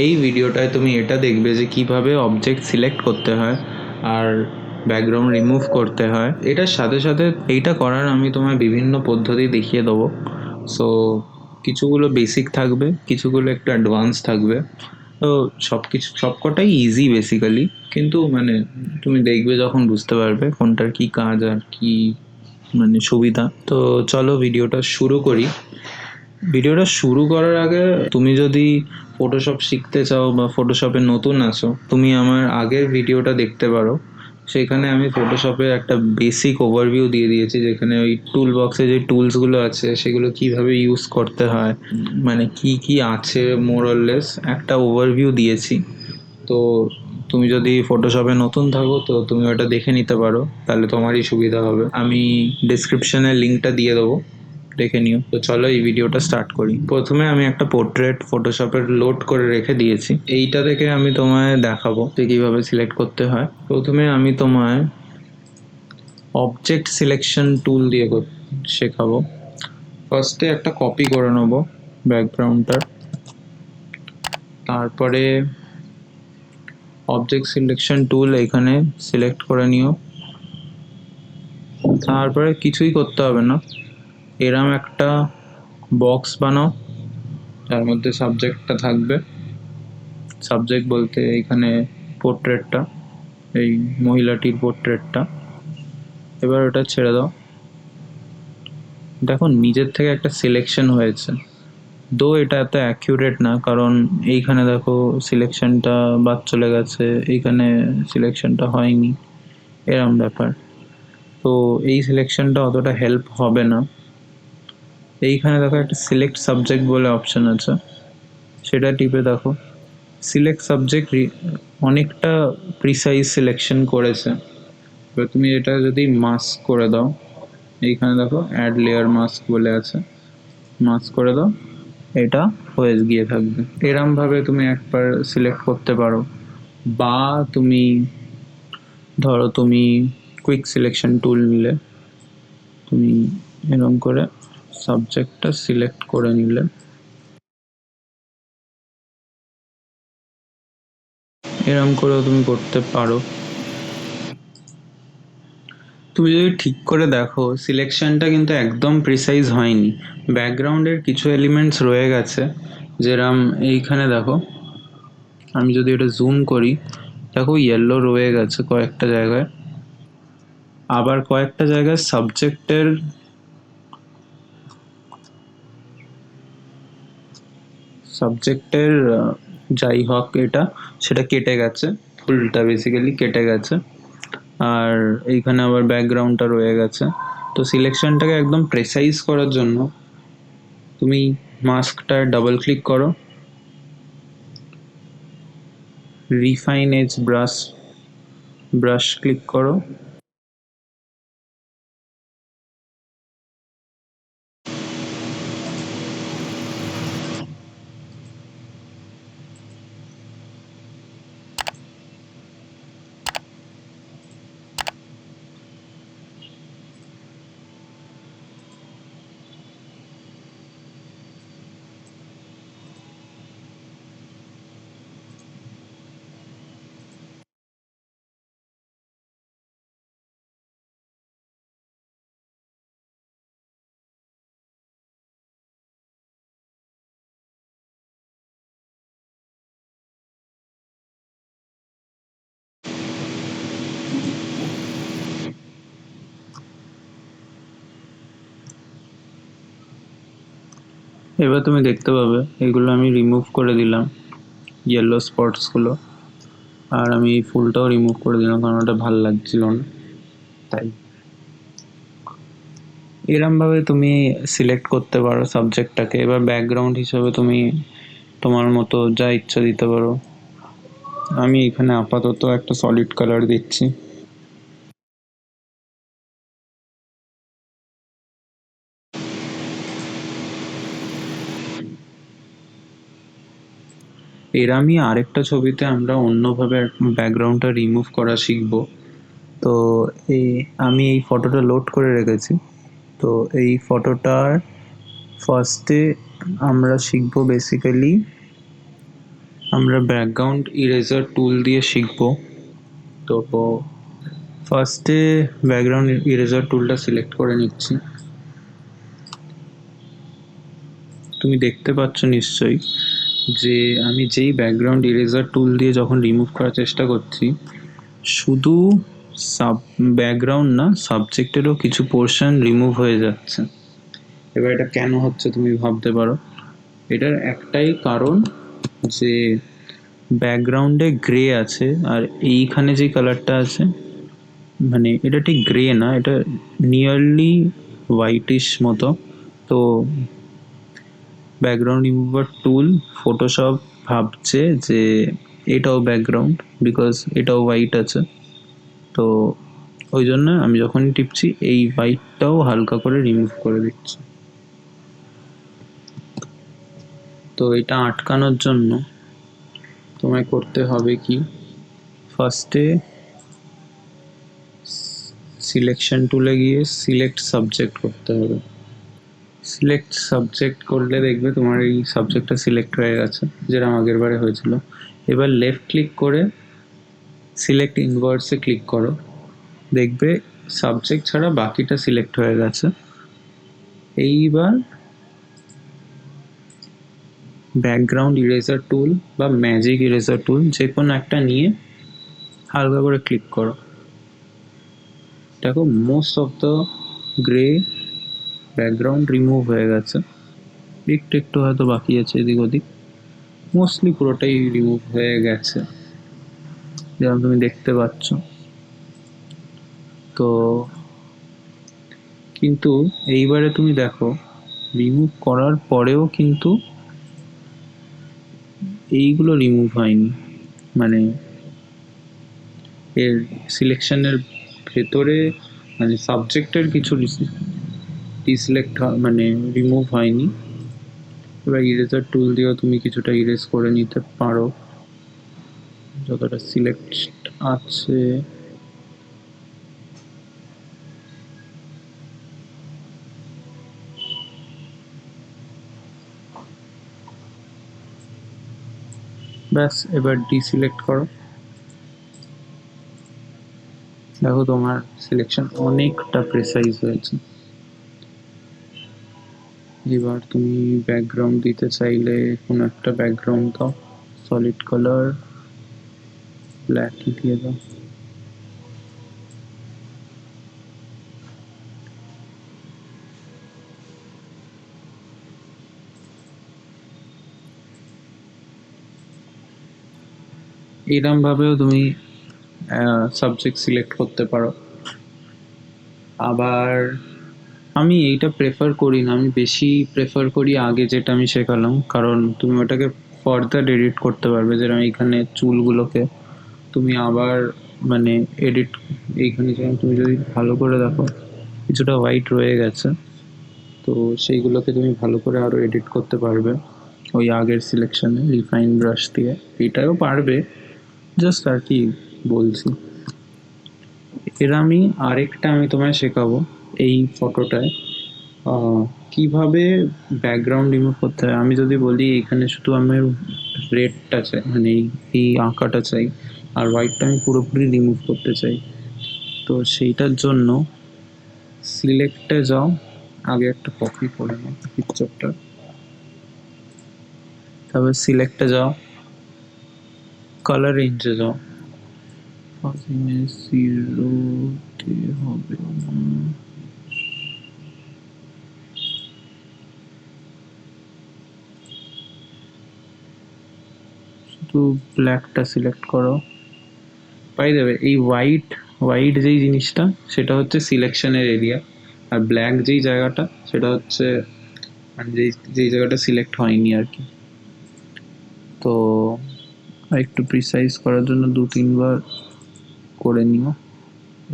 এই ভিডিওটায় তুমি এটা দেখবে যে কিভাবে অবজেক্ট সিলেক্ট করতে হয় আর ব্যাকগ্রাউন্ড রিমুভ করতে হয়। এটার সাথে সাথে এইটা করার আমি তোমায় বিভিন্ন পদ্ধতি দেখিয়ে দেবো। সো কিছুগুলো বেসিক থাকবে, কিছুগুলো একটু অ্যাডভান্স থাকবে। তো সবকটাই ইজি বেসিক্যালি, কিন্তু মানে তুমি দেখবে যখন বুঝতে পারবে কোনটার কি কাজ আর কি মানে সুবিধা। তো চলো ভিডিওটা শুরু করি। ভিডিওটা শুরু করার আগে তুমি যদি ফটোশপ শিখতে চাও বা ফটোশপে নতুন আছো, তুমি আমার আগের ভিডিওটা দেখতে পারো। সেখানে আমি ফটোশপের একটা বেসিক ওভারভিউ দিয়ে দিয়েছি, যেখানে ওই টুল বক্সে যে টুলসগুলো আছে সেগুলো কিভাবে ইউজ করতে হয়, মানে কি কি আছে মোরলেস একটা ওভারভিউ দিয়েছি। তো তুমি যদি ফটোশপে নতুন থাকো তো তুমি ওটা দেখে নিতে পারো, তাহলে তোমারই সুবিধা হবে। আমি ডিসক্রিপশনে লিঙ্কটা দিয়ে দেবো, দেখে নিও। তো চলো এই ভিডিওটা স্টার্ট করি। প্রথমে আমি একটা পোর্ট্রেট ফটোশপের লোড করে রেখে দিয়েছি, এইটা থেকে আমি তোমায় দেখাবো যে কীভাবে সিলেক্ট করতে হয়। প্রথমে আমি তোমায় অবজেক্ট সিলেকশন টুল দিয়ে শেখাবো। ফার্স্টে একটা কপি করে নেবো ব্যাকগ্রাউন্ডটার, তারপরে অবজেক্ট সিলেকশন টুল এখানে সিলেক্ট করে নিও। তারপরে কিছুই করতে হবে না, এরম একটা বক্স বানাও, তার মধ্যে সাবজেক্টটা থাকবে। সাবজেক্ট বলতে এখানে পোর্ট্রেটটা, এই মহিলাটির পোর্ট্রেটটা। এবার ওটা ছেড়ে দাও। দেখো নিজের থেকে একটা সিলেকশন হয়েছে, দো এটা এত অ্যাকিউরেট না, কারণ এইখানে দেখো সিলেকশনটা বাদ চলে গেছে, এইখানে সিলেকশনটা হয়নি, এরম ব্যাপার। তো এই সিলেকশনটা অতটা হেল্প হবে না। এইখানে দেখো একটা সিলেক্ট সাবজেক্ট বলে অপশান আছে, সেটা টিপে দেখো সিলেক্ট সাবজেক্ট অনেকটা প্রিসাইজ সিলেকশন করেছে। এবার তুমি এটা যদি মাস্ক করে দাও, এইখানে দেখো অ্যাড লেয়ার মাস্ক বলে আছে, মাস্ক করে দাও, এটা হয়ে গিয়ে থাকবে। এরমভাবে তুমি একবার সিলেক্ট করতে পারো। বা তুমি ধরো তুমি কুইক সিলেকশন টুল নিলে, তুমি এরম করে সাবজেক্টটা সিলেক্ট করে নিলে, এরম করেও তুমি করতে পারো। তুমি যদি ঠিক করে দেখো সিলেকশনটা কিন্তু একদম প্রিসাইজ হয়নি, ব্যাকগ্রাউন্ডের কিছু এলিমেন্টস রয়ে গেছে। যেরম এইখানে দেখো, আমি যদি এটা জুম করি, দেখো ইয়েলো রয়ে গেছে কয়েকটা জায়গায়, আবার কয়েকটা জায়গায় সাবজেক্টের যাই হোক এটা, সেটা কেটে গেছে, ফুলটা বেসিক্যালি কেটে গেছে। আর এইখানে আবার ব্যাকগ্রাউন্ডটা রয়ে গেছে। তো সিলেকশনটাকে একদম প্রেসাইজ করার জন্য তুমি মাস্কটা ডাবল ক্লিক করো, রিফাইন এজ ব্রাশ ক্লিক করো, এবার তুমি দেখতে পাবে এগুলো আমি রিমুভ করে দিলাম, ইয়েলো স্পটসগুলো। আর আমি এই ফুলটাও রিমুভ করে দিলাম, কারণ ওটা ভাল লাগছিল না তাই। এরমভাবে তুমি সিলেক্ট করতে পারো সাবজেক্টটাকে। এবার ব্যাকগ্রাউন্ড হিসাবে তুমি তোমার মতো যা ইচ্ছা দিতে পারো। আমি এখানে আপাতত একটা সলিড কালার দিচ্ছি। এরমই আরেকটা ছবিতে আমরা অন্যভাবে ব্যাকগ্রাউন্ডটা রিমুভ করা শিখবো। তো আমি এই ফটোটা লোড করে রেখেছি। তো এই ফটোটার ফার্স্টে আমরা শিখবো বেসিক্যালি আমরা ব্যাকগ্রাউন্ড ইরেজার টুল দিয়ে শিখব। তো ফার্স্টে ব্যাকগ্রাউন্ড ইরেজার টুলটা সিলেক্ট করে নিচ্ছি। তুমি দেখতে পাচ্ছ নিশ্চয়ই যে আমি যেই ব্যাকগ্রাউন্ড ইরেজার টুল দিয়ে যখন রিমুভ করার চেষ্টা করছি, শুধু ব্যাকগ্রাউন্ড না, সাবজেক্টেরও কিছু পোর্শন রিমুভ হয়ে যাচ্ছে। এবার এটা কেন হচ্ছে তুমি ভাবতে পারো। এটার একটাই কারণ যে ব্যাকগ্রাউন্ডে গ্রে আছে, আর এইখানে যে কালারটা আছে, মানে এটা ঠিক গ্রে না, এটা নিয়ারলি হোয়াইটিশ মতো। তো ব্যাকগ্রাউন্ড রিমুভার টুল ফটোশপ ভাবছে যে এটাও ব্যাকগ্রাউন্ড, বিকজ এটাও হোয়াইট আছে। তো ওই জন্য আমি যখনই টিপছি এই হোয়াইটটাও হালকা করে রিমুভ করে দিচ্ছি। তো এটা আটকানোর জন্য তোমায় করতে হবে কি, ফার্স্টে সিলেকশন টুলে গিয়ে সিলেক্ট সাবজেক্ট করতে হবে। সিলেক্ট সাবজেক্ট করলে দেখবে তোমার এই সাবজেক্টটা সিলেক্ট হয়ে গেছে, যেরকম আগের বারে হয়েছিল। এবার লেফট ক্লিক করে সিলেক্ট ইনভার্সে ক্লিক করো, দেখবে সাবজেক্ট ছাড়া বাকিটা সিলেক্ট হয়ে গেছে। এইবার ব্যাকগ্রাউন্ড ইরেজার টুল বা ম্যাজিক ইরেজার টুল যে কোনো একটা নিয়ে হালকা করে ক্লিক করো। দেখো most of the grey background remove হয়ে গেছে, একটু একটু হয়তো বাকি আছে এদিক ওদিক, মোস্টলি পুরোটাই রিমুভ হয়ে গেছে যেমন তুমি দেখতে পাচ্ছ। তো কিন্তু এইবারে তুমি দেখো রিমুভ করার পরেও কিন্তু এইগুলো রিমুভ হয়নি, মানে এর সিলেকশনের ভেতরে মানে সাবজেক্টের কিছু ডিসিলেক্ট মানে রিমুভ হয়নি। এবার ইরেজার টুল দিয়েও তুমি কিছুটা ইরেজ করে নিতে পারো যতটা সিলেক্ট আছে। ব্যাস, এবার ডিসিলেক্ট করো। দেখো তোমার সিলেকশন অনেকটা প্রেসাইজ হয়েছে। এবার তুমি ব্যাকগ্রাউন্ড দিতে চাইলে কোনো একটা ব্যাকগ্রাউন্ড দাও, সলিড কালার ব্ল্যাকই দিয়ে দাও। এরম ভাবেও তুমি সাবজেক্ট সিলেক্ট করতে পারো। আবার আমি এইটা প্রেফার করি না, আমি বেশি প্রেফার করি আগে যেটা আমি শেখালাম, কারণ তুমি ওটাকে ফার্দার এডিট করতে পারবে। যেরকম এইখানে চুলগুলোকে তুমি আবার মানে এডিট, এইখানে যেমন তুমি যদি ভালো করে দেখো কিছুটা হোয়াইট রয়ে গেছে, তো সেইগুলোকে তুমি ভালো করে আরও এডিট করতে পারবে ওই আগের সিলেকশনে রিফাইন ব্রাশ দিয়ে। এটাও পারবে, জাস্ট আর কি বলছি। এর আমি আরেকটা আমি তোমায় শেখাবো এই ফটোটায় কিভাবে ব্যাকগ্রাউন্ড রিমুভ করতে হয়। আমি যদি বলি এখানে শুধু আমার রেডটা চাই, মানে এই আঁকাটা চাই, আর হোয়াইটটা আমি পুরোপুরি রিমুভ করতে চাই, তো সেইটার জন্য সিলেক্টে যাও, আগে একটা কপি করে নাও পিকচারটা, তারপর সিলেক্টে যাও, কালার রেঞ্জে যাও, জিরোতে হবে না, শুধু ব্ল্যাকটা সিলেক্ট করো। পাই যাবে এই হোয়াইট যেই জিনিসটা সেটা হচ্ছে সিলেকশনের এরিয়া, আর ব্ল্যাক যেই জায়গাটা সেটা হচ্ছে মানে যেই জায়গাটা সিলেক্ট হয়নি আর কি। তো একটু প্রিসাইজ করার জন্য 2-3 বার করে নিও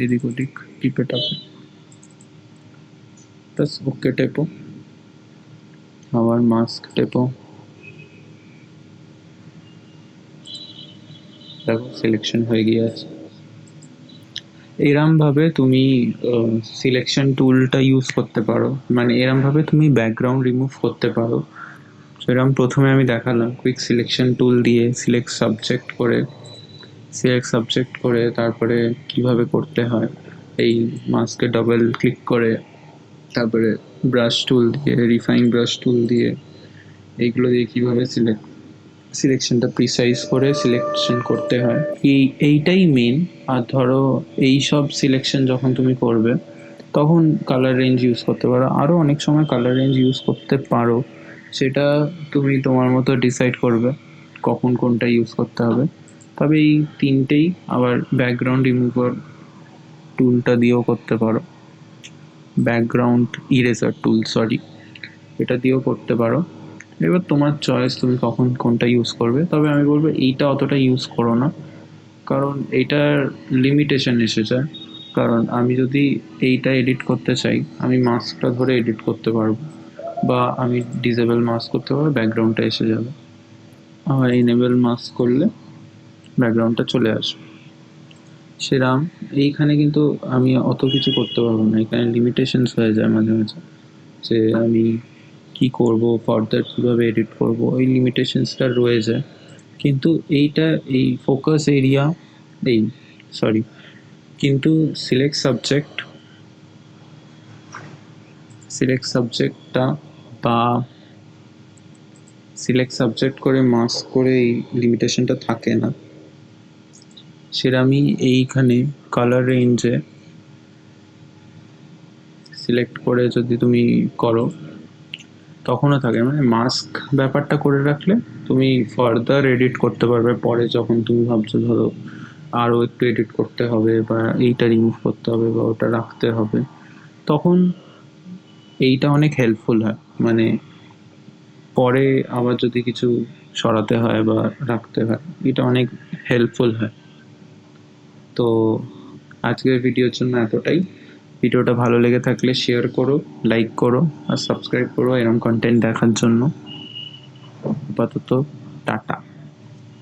এদিক ওদিক টিপে টাপে, প্লাস ওকে টেপো, আবার মাস্ক টেপো। দেখো সিলেকশন হয়ে গিয়েছে। এরমভাবে তুমি সিলেকশন টুলটা ইউজ করতে পারো, মানে এরমভাবে তুমি ব্যাকগ্রাউন্ড রিমুভ করতে পারো সেরকম প্রথমে আমি দেখালাম কুইক সিলেকশন টুল দিয়ে সিলেক্ট সাবজেক্ট করে তারপরে কিভাবে করতে হয়, এই মাস্কে ডাবল ক্লিক করে তারপরে ব্রাশ টুল দিয়ে, রিফাইন ব্রাশ টুল দিয়ে, এইগুলো দিয়ে কীভাবে সিলেকশনটা প্রিসাইজ করে সিলেকশন করতে হয়, এইটাই মেন। আর ধরো এই সব সিলেকশন যখন তুমি করবে তখন কালার রেঞ্জ ইউজ করতে পারো, আরও অনেক সময় কালার রেঞ্জ ইউজ করতে পারো, সেটা তুমি তোমার মতো ডিসাইড করবে কখন কোনটা ইউজ করতে হবে। তবে এই তিনটেই আবার ব্যাকগ্রাউন্ড রিমুভার টুলটা দিয়েও করতে পারো, ব্যাকগ্রাউন্ড ইরেজার টুল এটা দিয়েও করতে পারো। এবার তোমার চয়েস, তুমি কখন কোনটা ইউজ করবে। তবে আমি বলবো এইটা অতটা ইউজ করো না, কারণ এইটার লিমিটেশন এসে যায়। কারণ আমি যদি এইটা এডিট করতে চাই, আমি মাস্কটা ধরে এডিট করতে পারবো, বা আমি ডিসেবল মাস্ক করতে পারবো, ব্যাকগ্রাউন্ডটা এসে যাবে। আমার এনেবল মাস্ক করলে ব্যাকগ্রাউন্ডটা চলে আসবে। সেরাম এইখানে কিন্তু আমি অত কিছু করতে পারবো না, এখানে লিমিটেশনস হয়ে যায় মাঝে মাঝে, যে আমি কি করব, ফার্দার কীভাবে এডিট করব, ওই লিমিটেশনসটা রয়ে যায়। কিন্তু এইটা এই ফোকাস এরিয়া কিন্তু সিলেক্ট সাবজেক্ট করে মাস্ক করে এই লিমিটেশনটা থাকে না। সেরকমই এইখানে কালার রেঞ্জে সিলেক্ট করে যদি তুমি করো তখনও থাকে, মানে মাস্ক ব্যাপারটা করে রাখলে তুমি ফার্দার এডিট করতে পারবে পরে, যখন তুমি ভাবছো ধরো আরও একটু এডিট করতে হবে বা এইটা রিমুভ করতে হবে বা ওটা রাখতে হবে, তখন এইটা অনেক হেল্পফুল হয়। মানে পরে আবার যদি কিছু সরাতে হয় বা রাখতে হয়, এটা অনেক হেল্পফুল হয়। তো আজকের ভিডিওর জন্য এতটাই। ভিডিওটা ভালো লেগে থাকলে শেয়ার করো, লাইক করো আর সাবস্ক্রাইব করো এরকম কন্টেন্ট দেখার জন্য। আপাতত টাটা।